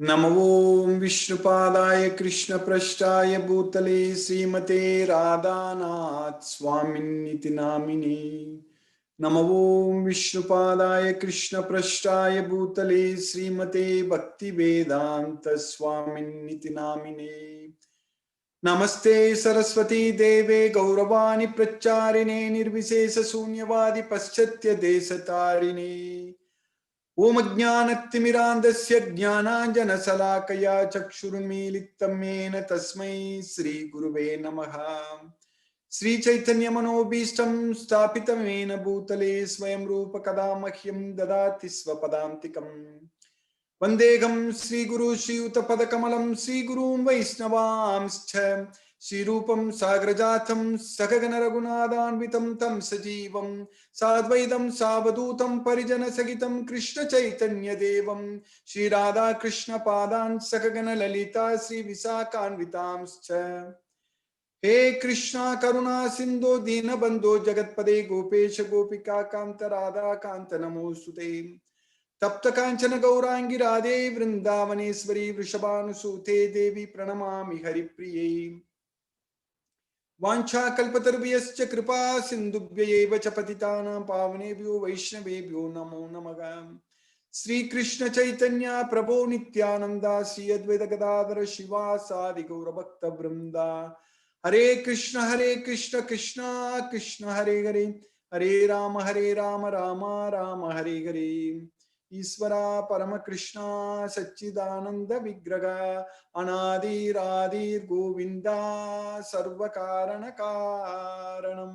नमो विष्णुपादाय कृष्णपृष्ठाय भूतले श्रीमते राधानाथ स्वामिन्निति नामिने। नमो विष्णुपादाय कृष्णपृष्ठाय भूतले श्रीमते भक्तिवेदांत स्वामिन्निति नामिने। नमस्ते सरस्वती देवे गौरवाणी प्रचारिणे निर्विशेष शून्यवादी पश्चात्य देशतारिणे। ओम ज्ञानतिमिरान्धस्य ज्ञानाञ्जनशलाकया चक्षुरुन्मीलितं येन तस्मै श्रीगुरुवे नमः। श्रीचैतन्यमनोभीष्टं स्थापितं येन भूतले स्वयं रूप कदा मह्यं ददाति स्वपदान्तिकम्। वन्देऽहं श्रीगुरु श्रीयुतपदकमलं श्रीगुरून् वैष्णवांश्च श्रीरूपं साग्रजातं सगगन रघुनाथान्वितं तं सजीवं साद्वैतं सावधूतं परिजनसहितं कृष्ण चैतन्य देवं श्रीराधा कृष्ण पादान् सगगन ललिता श्रीविशाखान्वितांश्च। हे कृष्णा करुणा सिंधु दीनबंधो जगत्पदे गोपेश गोपिका कांत राधा कांत नमोस्तुते। तप्त कांचन गौरांगी राधे वृंदावनेश्वरी वृषभानुसूते देवी प्रणमामि हरिप्रिये। वाञ्छाकल्पतरुभ्यश्च कृपा सिन्धुभ्यैव च पतितानां पावनेभ्यो वैष्णवेभ्यो नमो नमः। श्री कृष्ण चैतन्य प्रभो नित्यानंदा श्री अद्वैत गदाधर शिवासादि गौरभक्त वृंदा। हरे कृष्ण कृष्ण कृष्ण हरे हरे, हरे राम राम राम हरे हरे। ईश्वरा परम कृष्णा सच्चिदानंद विग्रह अनादिरादिर गोविंदा सर्व कारण कारणम।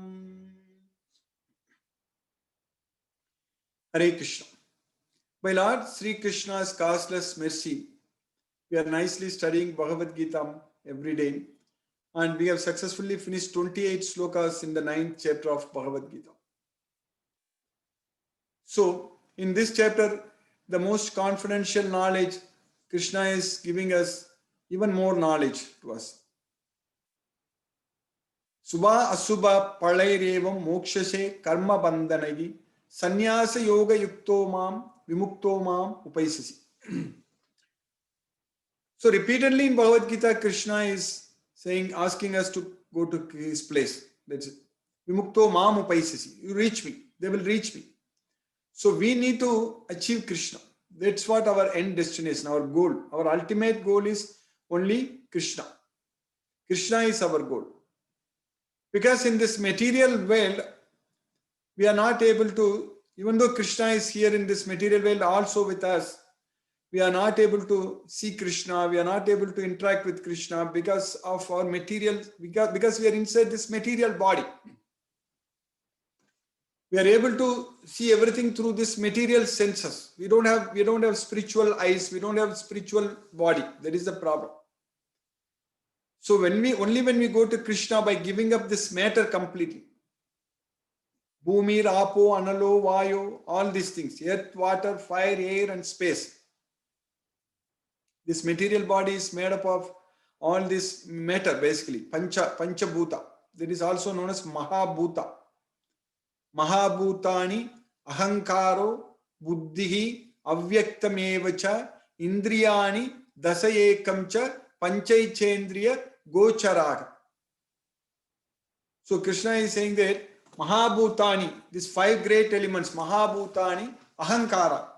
हरे Krishna. By Lord Sri Krishna's causeless mercy, we are nicely studying Bhagavad Gita every day, and we have successfully finished 28 slokas in the 9th chapter of Bhagavad Gita. So, in this chapter, the most confidential knowledge, Krishna is giving us even more knowledge to us. Subha asubha palairevam mokshase karma bandhanagi sannyasa yoga yukto mam vimukto mam upaisasi. So repeatedly in Bhagavad Gita, Krishna is saying, asking us to go to his place. That's it. Vimukto mam upaisasi. You reach me. They will reach me. So we need to achieve Krishna. That's what our end destination, our goal. Our ultimate goal is only Krishna. Krishna is our goal. Because in this material world, we are not able to, even though Krishna is here in this material world also with us, we are not able to see Krishna, we are not able to interact with Krishna because of our material, because we are inside this material body. We are able to see everything through this material senses. We don't have spiritual eyes, we don't have spiritual body. That is the problem. So when we go to Krishna by giving up this matter completely, Bhumi, Rapo, Analo, Vayo, all these things, earth, water, fire, air, and space. This material body is made up of all this matter, basically, Pancha Bhuta. That is also known as Mahabhuta. Mahabhutani, Ahankaro, Buddhihi, Avyaktamevacha, Indriyani, Dasayekamcha, Panchaichendriya, Gocharaga. So Krishna is saying that Mahabhutani, these 5 great elements, Mahabhutani, Ahankara.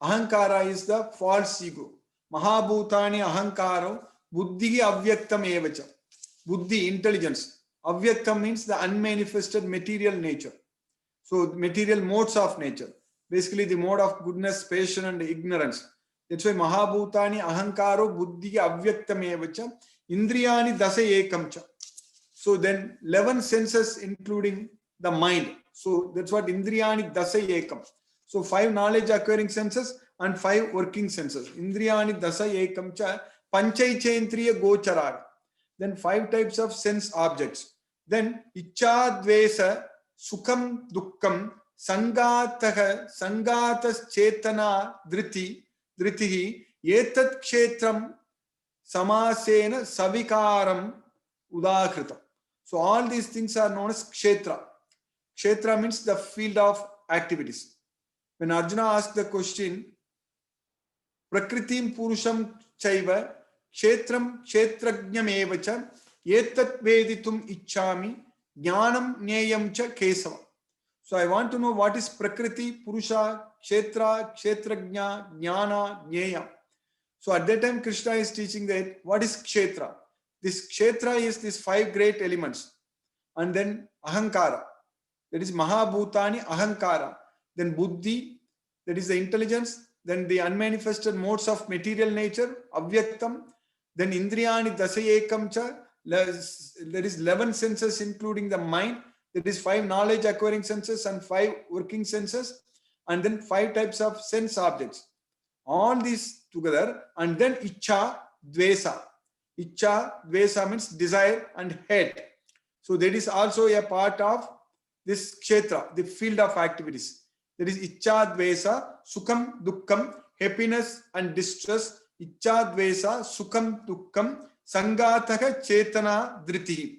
Ahankara is the false ego. Mahabhutani Ahankaro, Buddhi Avyaktam Evacha. Buddhi, intelligence. Avyaktam means the unmanifested material nature. So material modes of nature. Basically the mode of goodness, passion and ignorance. That's why Mahabhutani Ahankaro, Buddhi Avyaktam Evacha, Indriyani Dasa Ekamcha. So then 11 senses including the mind. So that's what Indriyani Dasa Ekam. So 5 knowledge acquiring senses and 5 working senses. Indriyani Dasa Ekam cha Panchaichendriya Gocharar. Then 5 types of sense objects. Then Icha Dvesa Sukham Dukkam Sangataha Sangatas Chetana Dritihi Etat Kshetram Samasena Savikaram Udakritam. So all these things are known as Kshetra. Kshetra means the field of activities. When Arjuna asked the question, Prakritim Purusham Chaiva, Kshetram Kshetrajnamevacha, Yetat Veditum Ichami, Jnanam Nyayam Cha Kesava. So I want to know what is Prakriti, Purusha, Kshetra, Kshetrajna, Jnana, Nyaya. So at that time, Krishna is teaching that what is Kshetra? This Kshetra is these 5 great elements. And then Ahankara, that is Mahabhutani Ahankara. Then Buddhi, that is the intelligence. Then the unmanifested modes of material nature, Avyaktam. Then Indriyani Dasayekam Cha, there is 11 senses including the mind. That is 5 knowledge acquiring senses and 5 working senses. And then 5 types of sense objects. All these together, and then Icha Dvesa. Icha Dvesa means desire and hate. So that is also a part of this Kshetra, the field of activities. That is Icha Dvesa, Sukham Dukkham, happiness and distress. Icha Dvesa, Sukham Dukkham, Sangataka Chetana Dhriti.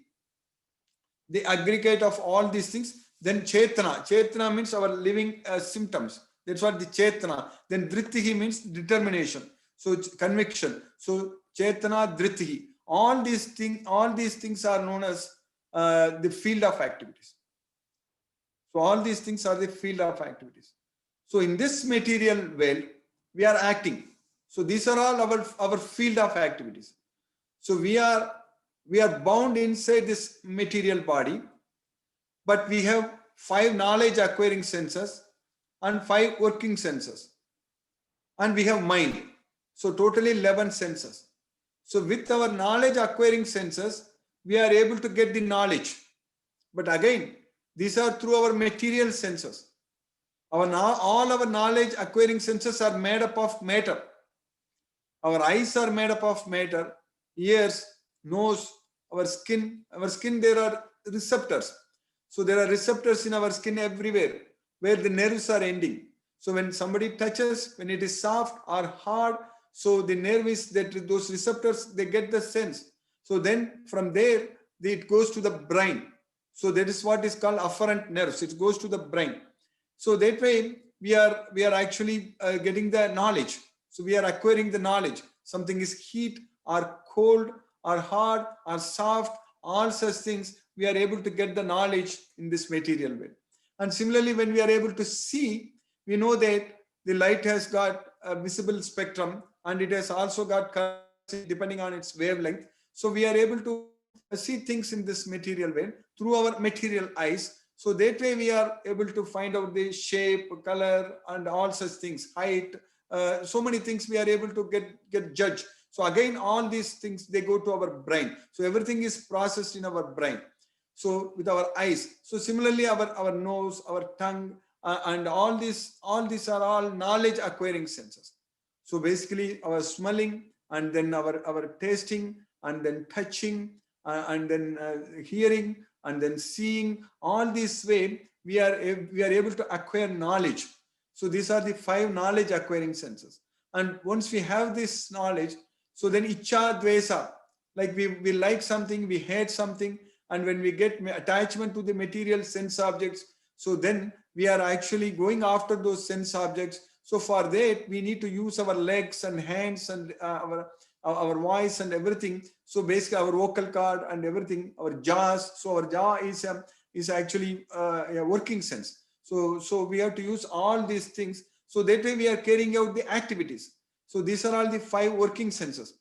The aggregate of all these things. Then Chetana. Chetana means our living symptoms. That's what the Chetana. Then Dhritihi means determination. So conviction. So Chetana, Dhritihi. All these things are known as the field of activities. So all these things are the field of activities. So in this material world, we are acting. So these are all our field of activities. So we are bound inside this material body, but we have 5 knowledge acquiring senses and 5 working senses. And we have mind. So totally 11 senses. So with our knowledge acquiring senses, we are able to get the knowledge. But again, these are through our material senses. All our knowledge acquiring senses are made up of matter. Our eyes are made up of matter, ears, nose, our skin, there are receptors. So there are receptors in our skin everywhere where the nerves are ending. So when somebody touches, when it is soft or hard, so the nerve is that those receptors, they get the sense. So then from there, it goes to the brain. So that is what is called afferent nerves. It goes to the brain. So that way we are actually getting the knowledge. So we are acquiring the knowledge. Something is heat or cold or hard or soft, all such things, we are able to get the knowledge in this material way. And similarly, when we are able to see, we know that the light has got a visible spectrum and it has also got color depending on its wavelength. So we are able to see things in this material way through our material eyes. So that way we are able to find out the shape, color, and all such things, height, so many things we are able to get judged. So again, all these things, they go to our brain. So everything is processed in our brain. So with our eyes. So similarly, our nose, our tongue, and all these are all knowledge acquiring senses. So basically our smelling, and then our tasting, and then touching, and then hearing, and then seeing, all this way we are able to acquire knowledge. So these are the 5 knowledge acquiring senses. And once we have this knowledge, so then Icha Dvesa, like we like something, we hate something, and when we get attachment to the material sense objects, so then we are actually going after those sense objects. So for that, we need to use our legs and hands and our voice and everything. So basically our vocal cord and everything, our jaws. So our jaw is actually a working sense. So we have to use all these things. So that way we are carrying out the activities. So these are all the 5 working senses.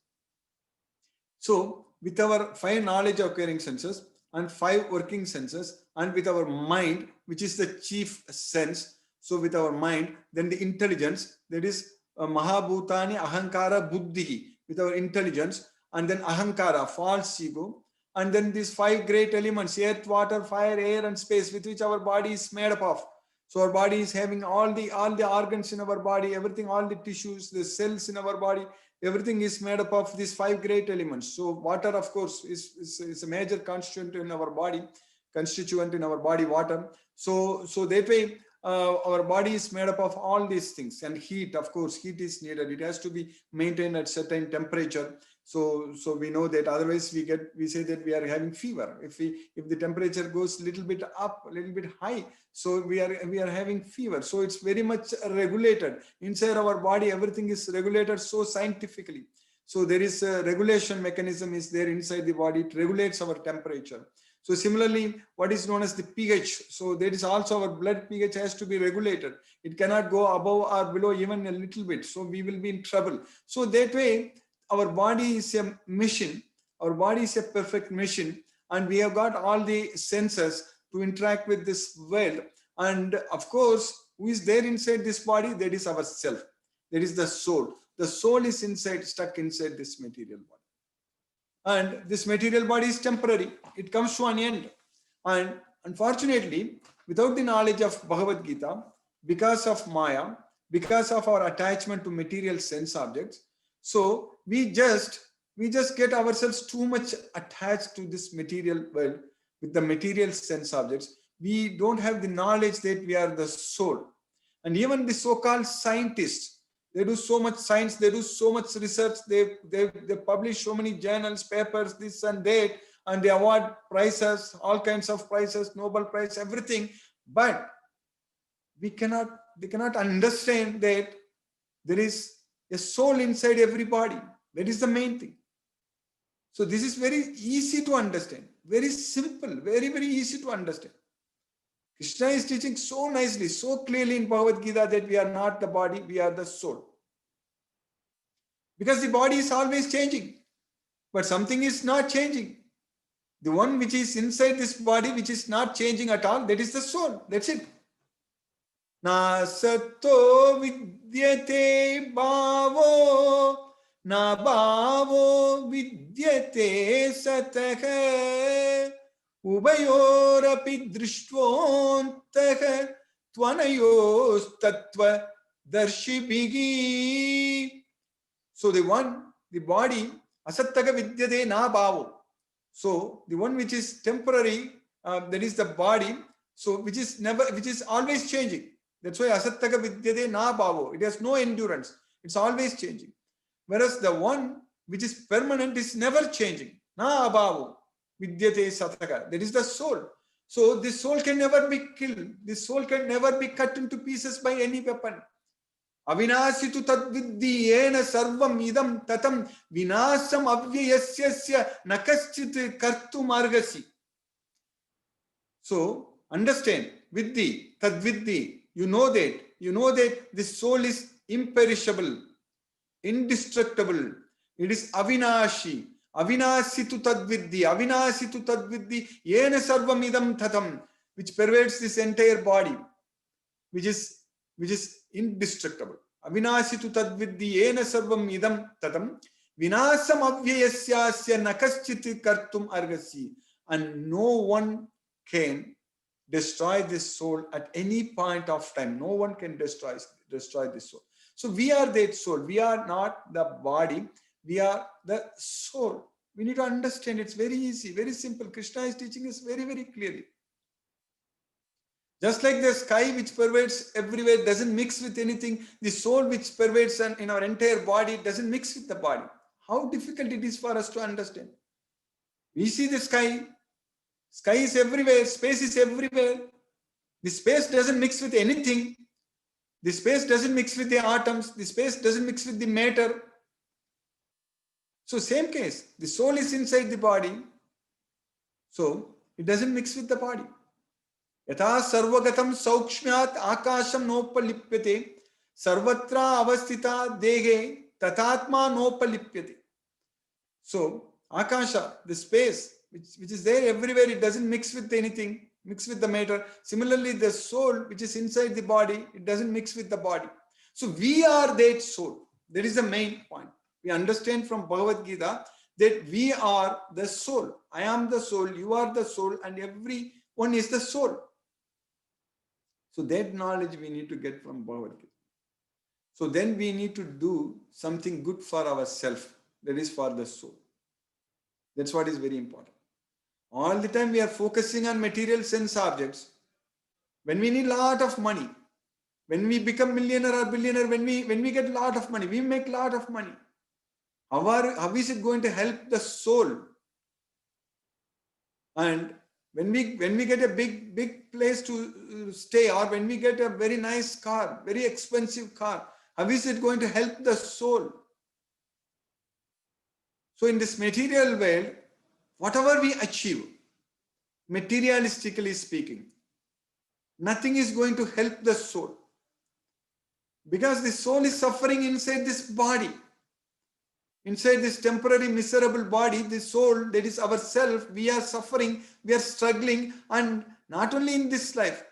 So with our 5 knowledge acquiring senses and 5 working senses, and with our mind, which is the chief sense. So with our mind, then the intelligence, that is Mahabhutani Ahankara Buddhi, with our intelligence, and then Ahankara, false ego, and then these 5 great elements, earth, water, fire, air, and space, with which our body is made up of. So our body is having all the organs in our body, everything, all the tissues, the cells in our body, everything is made up of these 5 great elements. So water, of course, is a major constituent in our body, water. So that way our body is made up of all these things. And heat, of course, heat is needed. It has to be maintained at certain temperature. So we know that, otherwise we say that we are having fever. If the temperature goes a little bit up, a little bit high, so we are having fever. So it's very much regulated inside our body. Everything is regulated so scientifically. So there is a regulation mechanism is there inside the body. It regulates our temperature. So similarly, what is known as the pH. So that is also our blood pH has to be regulated. It cannot go above or below even a little bit. So we will be in trouble. So that way, our body is a machine. Our body is a perfect machine. And we have got all the senses to interact with this world. And of course, who is there inside this body? That is our self. That is the soul. The soul is stuck inside this material body. And this material body is temporary. It comes to an end. And unfortunately, without the knowledge of Bhagavad Gita, because of Maya, because of our attachment to material sense objects, so we just get ourselves too much attached to this material world with the material sense objects. We don't have the knowledge that we are the soul. And even the so-called scientists, they do so much science, they do so much research, they publish so many journals, papers, this and that, and they award prizes, all kinds of prizes, Nobel Prize, everything. But they cannot understand that there is a soul inside everybody. That is the main thing. So this is very easy to understand, very simple, very, very easy to understand. Krishna is teaching so nicely, so clearly in Bhagavad Gita that we are not the body, we are the soul. Because the body is always changing, but something is not changing. The one which is inside this body, which is not changing at all, that is the soul. That's it. Na sato vidyate bhavo, na bhavo vidyate satah, ubayorapi drishtvontah, tvanayos tattva darshibhigi. So the body, asattaka vidyate na bhavo. So the one which is temporary, that is the body, so which is always changing. That's why asattaka vidyate na bhavo. It has no endurance. It's always changing. Whereas the one which is permanent is never changing. Na bhavo vidyate sataka. That is the soul. So this soul can never be killed. This soul can never be cut into pieces by any weapon. Avinasitu tadviddi yena sarvam idam tatam vinasam avyayasya nakaschit kartum argasi. So understand, viddi, tadviddi, you know that this soul is imperishable, indestructible. It is avinashi. Avinasitu tadviddi, yena sarvam idam tatam, which pervades this entire body, which is indestructible. Avinasitu tadviddi yena sarvam idam tatam vinasam avyayasya nakaschit kartum argasi. And no one can destroy this soul at any point of time. No one can destroy this soul. So we are that soul. We are not the body. We are the soul. We need to understand. It's very easy, very simple. Krishna is teaching us very, very clearly. Just like the sky which pervades everywhere doesn't mix with anything, the soul which pervades in our entire body doesn't mix with the body. How difficult it is for us to understand. We see the sky. Sky is everywhere. Space is everywhere. The space doesn't mix with anything. The space doesn't mix with the atoms. The space doesn't mix with the matter. So same case. The soul is inside the body. So it doesn't mix with the body. Yatha sarvagatam saukshmyat akasham nopalipyate sarvatra avastita dege tatatma nopalipyate. So akasha, the space which is there everywhere, it doesn't mix with anything, mix with the matter. Similarly, the soul which is inside the body, it doesn't mix with the body. So we are that soul. That is the main point. We understand from Bhagavad Gita that we are the soul. I am the soul, you are the soul, and everyone is the soul. So that knowledge we need to get from Bhagavad Gita. So then we need to do something good for ourselves, that is for the soul. That's what is very important. All the time we are focusing on material sense objects. When we need a lot of money, when we become millionaire or billionaire, when we get a lot of money, we make a lot of money. How is it going to help the soul? And when we get a big place to stay, or when we get a very nice car, very expensive car, how is it going to help the soul? So in this material world, whatever we achieve, materialistically speaking, nothing is going to help the soul, because the soul is suffering inside this body, inside this temporary miserable body. The soul, that is ourself, we are suffering, we are struggling. And not only in this life,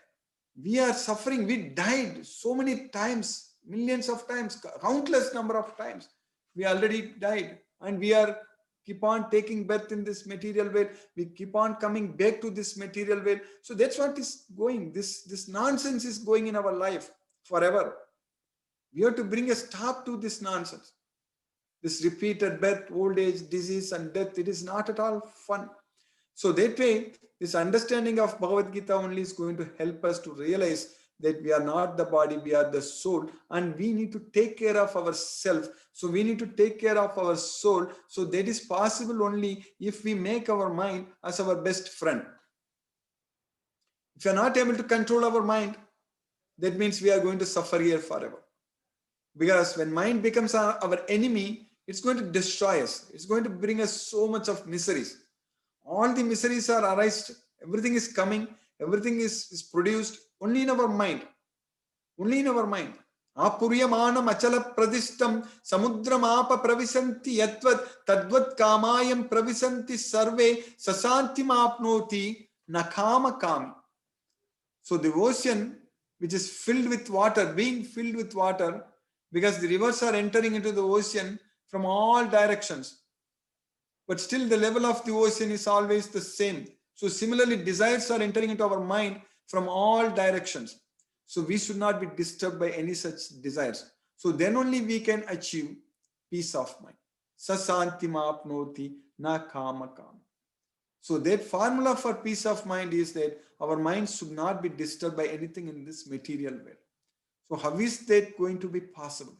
we are suffering. We died so many times, millions of times, countless number of times we already died, and we are keep on taking birth in this material world. We keep on coming back to this material world. So that's what is going, this nonsense is going in our life forever. We have to bring a stop to this nonsense, this repeated birth, old age, disease and death. It is not at all fun. So that way, this understanding of Bhagavad Gita only is going to help us to realize that we are not the body, we are the soul, and we need to take care of ourselves. So we need to take care of our soul. So that is possible only if we make our mind as our best friend. If you are not able to control our mind, that means we are going to suffer here forever. Because when mind becomes our enemy, it's going to destroy us. It's going to bring us so much of miseries. All the miseries are arised. Everything is coming. Everything is produced only in our mind. Only in our mind. Apuryamanam achala pradishtam samudram apa pravisanti yatvat tadvat kamayam pravisanti sarve sasantim apnoti nakama kami. So the ocean, which is filled with water, being filled with water, because the rivers are entering into the ocean from all directions. But still the level of the ocean is always the same. So similarly, desires are entering into our mind from all directions. So we should not be disturbed by any such desires. So then only we can achieve peace of mind. Sasantim apnoti na kama kama. So that formula for peace of mind is that our mind should not be disturbed by anything in this material world. So how is that going to be possible?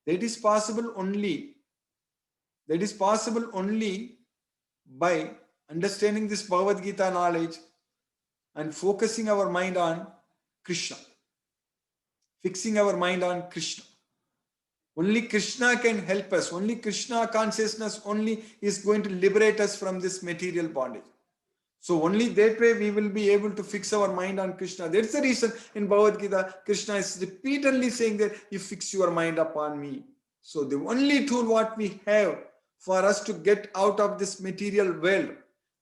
That is possible only by understanding this Bhagavad Gita knowledge and focusing our mind on Krishna. Fixing our mind on Krishna. Only Krishna can help us. Only Krishna consciousness only is going to liberate us from this material bondage. So only that way we will be able to fix our mind on Krishna. That's the reason in Bhagavad Gita, Krishna is repeatedly saying that you fix your mind upon me. So the only tool what we have for us to get out of this material world,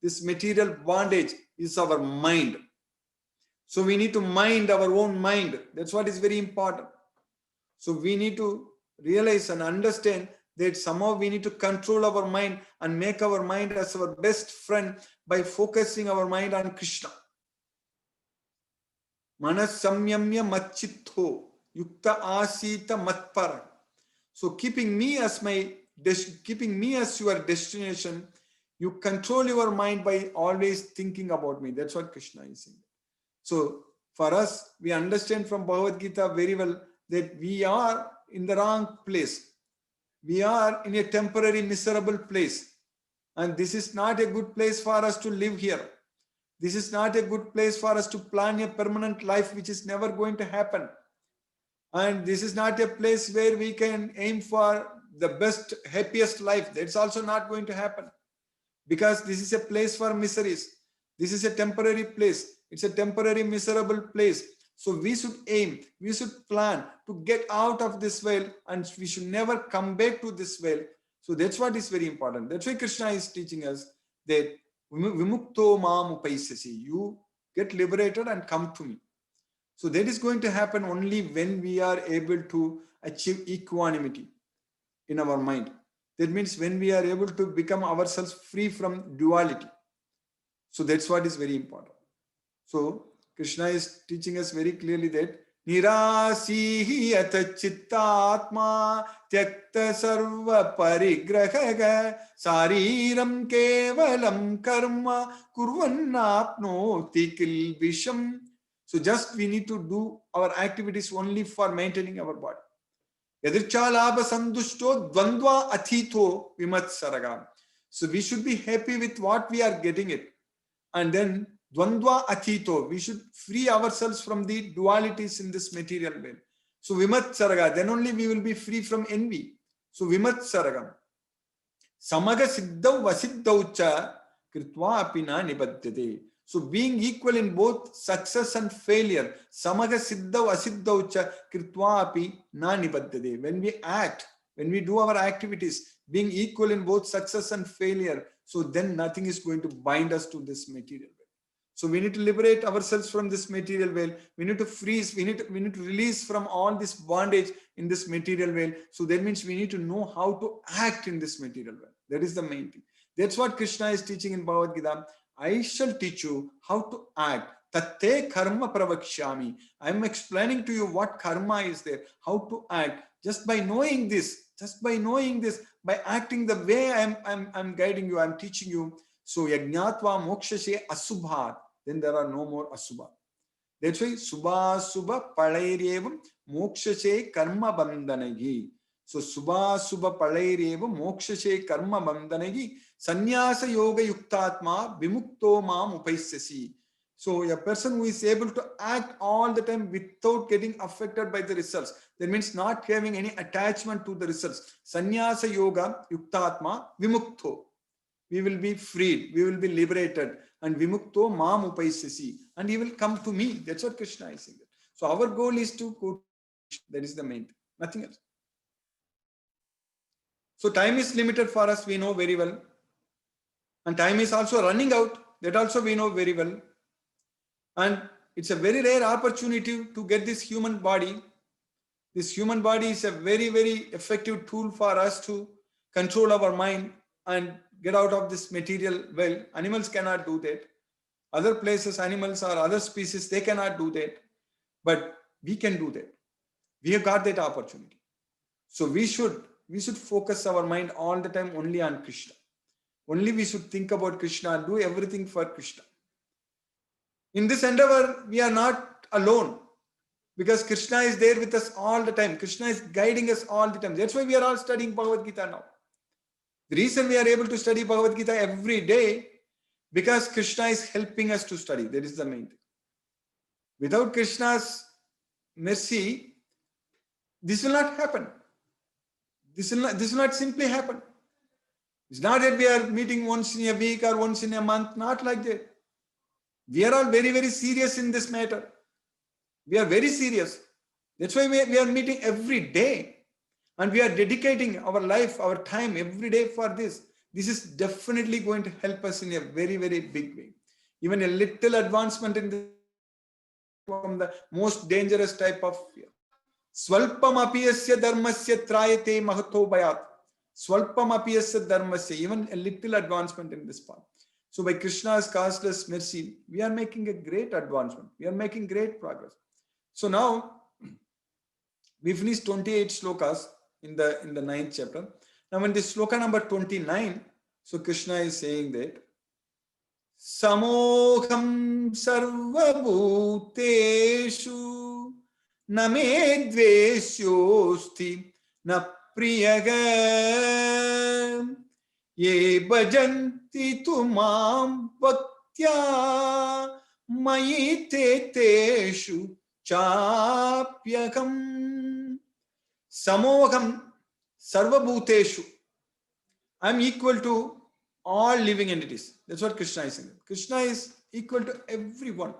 this material bondage, is our mind. So we need to mind our own mind. That's what is very important. So we need to realize and understand that somehow we need to control our mind and make our mind as our best friend by focusing our mind on Krishna. Manas samyamya matchitho yukta asita matpara. So keeping me as your destination, you control your mind by always thinking about me. That's what Krishna is saying. So for us, we understand from Bhagavad Gita very well that we are in the wrong place. We are in a temporary miserable place, and this is not a good place for us to live here. This is not a good place for us to plan a permanent life which is never going to happen. And this is not a place where we can aim for the best, happiest life. That's also not going to happen, because this is a place for miseries. This is a temporary place. It's a temporary miserable place. So we should aim, we should plan to get out of this world, and we should never come back to this world. So that's what is very important. That's why Krishna is teaching us that vimukto mam upaisasi, you get liberated and come to me. So that is going to happen only when we are able to achieve equanimity in our mind. That means when we are able to become ourselves free from duality. So that's what is very important. So Krishna is teaching us very clearly that Nirasihi atachittatma tyakta sarva parigrahaga sariram kevalam karma kurvannapnoti kilvisham. So just we need to do our activities only for maintaining our body. Yadirchalabha sandushto dvandva athito vimatsaraga. So we should be happy with what we are getting it. And then dvandva athito, we should free ourselves from the dualities in this material world. So vimatsaraga, then only we will be free from envy. So vimatsaragam. Samaga siddhau vasiddhau cha kritva apina nibaddhate. So being equal in both success and failure. Samaga siddhau asiddhau cha kritva api na nibaddhate. When we act, when we do our activities, being equal in both success and failure, so then nothing is going to bind us to this material world. So we need to liberate ourselves from this material world. We need to freeze, we need to release from all this bondage in this material world. So that means we need to know how to act in this material world. That is the main thing. That's what Krishna is teaching in Bhagavad Gita. I shall teach you how to act. Tatte karma pravakshyami. I am explaining to you what karma is there, how to act. Just by knowing this, by acting the way I'm guiding you, I'm teaching you. So yajnatva mokshashe asubhat. Then there are no more asubha. That's why subha subha palairevam mokshashe karma bandhanagi. So subha subha palairevam mokshashe karma bandhanagi sannyasa yoga yuktatma vimukto mam upaisyasi. So a person who is able to act all the time without getting affected by the results, that means not having any attachment to the results. Sannyasa yoga yuktatma vimukto. We will be freed, we will be liberated, and vimukto mam upaisyasi, and he will come to me. That's what Krishna is saying. So our goal is to go. That is the main thing, nothing else. So time is limited for us, we know very well, and time is also running out. That also we know very well, and it's a very rare opportunity to get this human body. This human body is a very, very effective tool for us to control our mind and get out of this material world. Animals cannot do that. Other places, animals or other species, they cannot do that. But we can do that. We have got that opportunity. So we should focus our mind all the time only on Krishna. Only we should think about Krishna and do everything for Krishna. In this endeavor, we are not alone, because Krishna is there with us all the time. Krishna is guiding us all the time. That's why we are all studying Bhagavad Gita now. The reason we are able to study Bhagavad Gita every day, because Krishna is helping us to study. That is the main thing. Without Krishna's mercy, this will not happen. This will not simply happen. It's not that we are meeting once in a week or once in a month, not like that. We are all very, very serious in this matter. We are very serious. That's why we are meeting every day. And we are dedicating our life, our time every day for this. This is definitely going to help us in a very, very big way. Even a little advancement in this from the most dangerous type of fear. Swalpam apiyasya dharmasya trayate mahato bayat. Swalpam apiyasya dharmasya, even a little advancement in this path. So by Krishna's causeless mercy, we are making a great advancement. We are making great progress. So now we finished 28 slokas in the 9th chapter. Now in this sloka number 29, so Krishna is saying that Samoham sarvabhuteshu na me dvesyosti na priyaga ye bhajanti tumam bhaktya mayi teteshu chapyakam. Samoham sarvabhuteshu. I am equal to all living entities. That's what Krishna is saying. Krishna is equal to everyone.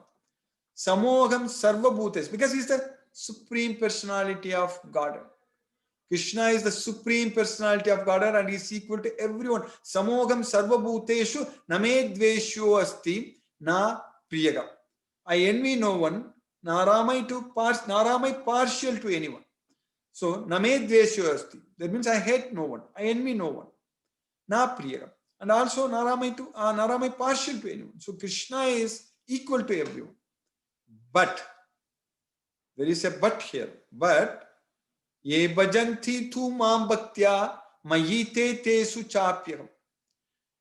Samoham sarvabhuteshu. Because he is the Supreme Personality of Godhead. Krishna is the Supreme Personality of Godhead and he is equal to everyone. Samoham sarvabhuteshu name dvesho asti na priyagam. I envy no one, nor am I partial to anyone. So, name dvesho asti. That means I hate no one. I envy no one. Na priyagam. And also, nor am I partial to anyone. So, Krishna is equal to everyone. But, there is a but here. But, ye bhajanti tu mam bhaktya mayite te suchapyam.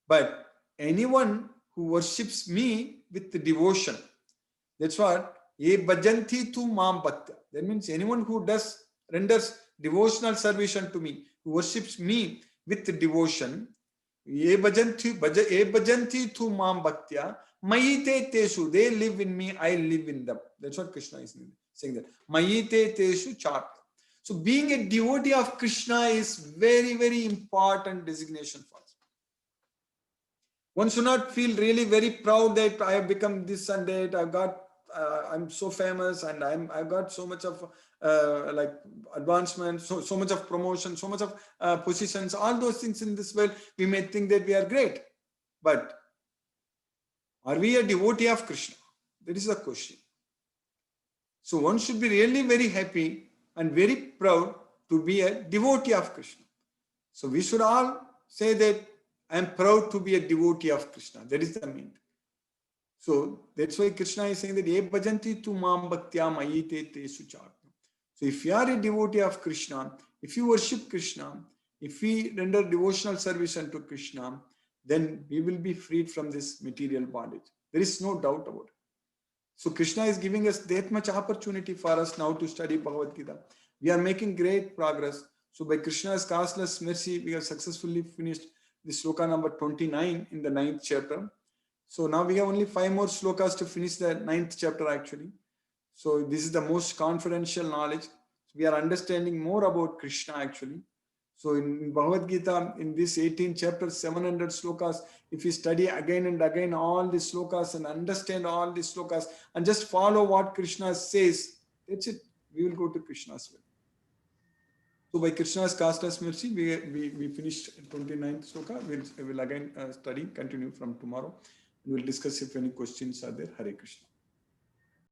But anyone who worships me with devotion, that's what ye bhajanti tu mam bhaktya. That means anyone who renders devotional service unto me, who worships me with devotion, ye bhajanti tu mam bhaktya, mayite teshu, they live in me, I live in them. That's what Krishna is saying that. Mayite teshu chat. So being a devotee of Krishna is very, very important designation for us. One should not feel really very proud that I have become this and that. I'm so famous and I've got so much of like advancement, so much of promotion, so much of positions, all those things in this world. We may think that we are great, but are we a devotee of Krishna? That is the question. So one should be really very happy and very proud to be a devotee of Krishna. So we should all say that I am proud to be a devotee of Krishna. That is the meaning. So that's why Krishna is saying that ye bhajanti tu mam bhaktya mayite te suchat. So if you are a devotee of Krishna, if you worship Krishna, if we render devotional service unto Krishna, then we will be freed from this material bondage. There is no doubt about it. So Krishna is giving us that much opportunity for us now to study Bhagavad Gita. We are making great progress. So by Krishna's causeless mercy, we have successfully finished the sloka number 29 in the 9th chapter. So now we have only 5 more slokas to finish the 9th chapter actually. So this is the most confidential knowledge. So we are understanding more about Krishna actually. So in Bhagavad Gita, in this 18th chapter, 700 slokas, if we study again and again all the slokas and understand all the slokas and just follow what Krishna says, that's it. We will go to Krishna's way. So by Krishna's causeless mercy, we finished 29th sloka. We will again study, continue from tomorrow. We will discuss if any questions are there. Hare Krishna.